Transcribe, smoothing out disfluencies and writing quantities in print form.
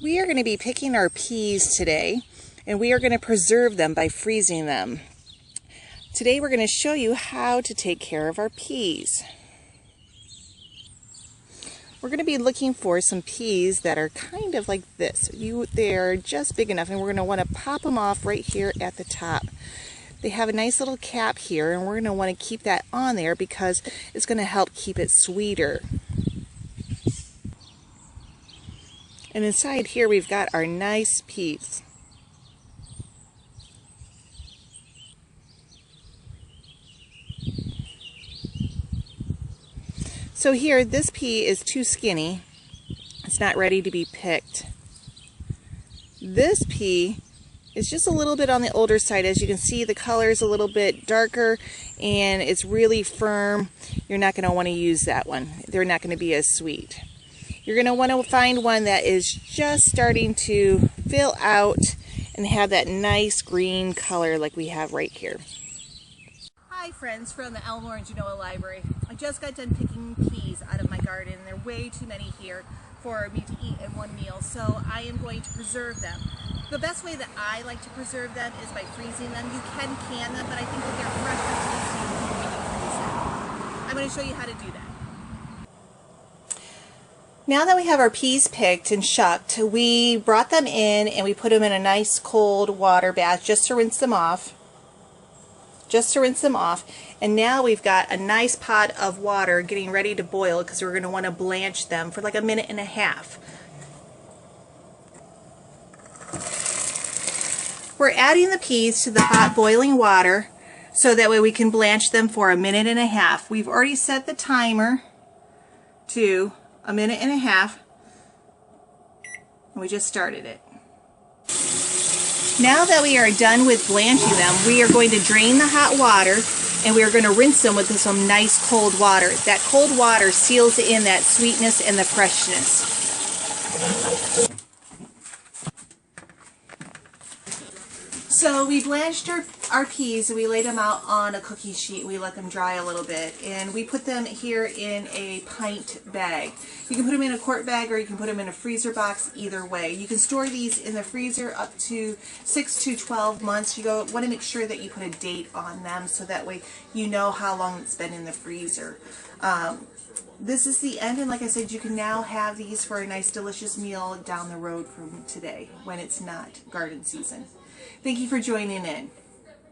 We are going to be picking our peas today, and we are going to preserve them by freezing them. Today we're going to show you how to take care of our peas. We're going to be looking for some peas that are kind of like this. They're just big enough, and we're going to want to pop them off right here at the top. They have a nice little cap here, and we're going to want to keep that on there because it's going to help keep it sweeter. And inside here we've got our nice peas. So here, this pea is too skinny. It's not ready to be picked. This pea is just a little bit on the older side. As you can see, the color is a little bit darker and it's really firm. You're not going to want to use that one. They're not going to be as sweet. You're going to want to find one that is just starting to fill out and have that nice green color like we have right here. Hi friends from the Elmore and Genoa Library. I just got done picking peas out of my garden. There are way too many here for me to eat in one meal, so I am going to preserve them. The best way that I like to preserve them is by freezing them. You can them, but I think that they're fresher when you freeze them. I'm going to show you how to do that. Now that we have our peas picked and shucked, we brought them in and we put them in a nice cold water bath just to rinse them off. And now we've got a nice pot of water getting ready to boil because we're going to want to blanch them for like a minute and a half. We're adding the peas to the hot boiling water so that way we can blanch them for a minute and a half. We've already set the timer to a minute and a half, and we just started it. Now that we are done with blanching them, we are going to drain the hot water and we are going to rinse them with some nice cold water. That cold water seals in that sweetness and the freshness. So we blanched our peas and we laid them out on a cookie sheet. We let them dry a little bit, and we put them here in a pint bag. You can put them in a quart bag or you can put them in a freezer box, either way. You can store these in the freezer up to 6 to 12 months. You want to make sure that you put a date on them so that way you know how long it's been in the freezer. This is the end, and like I said, you can now have these for a nice delicious meal down the road from today when it's not garden season. Thank you for joining in.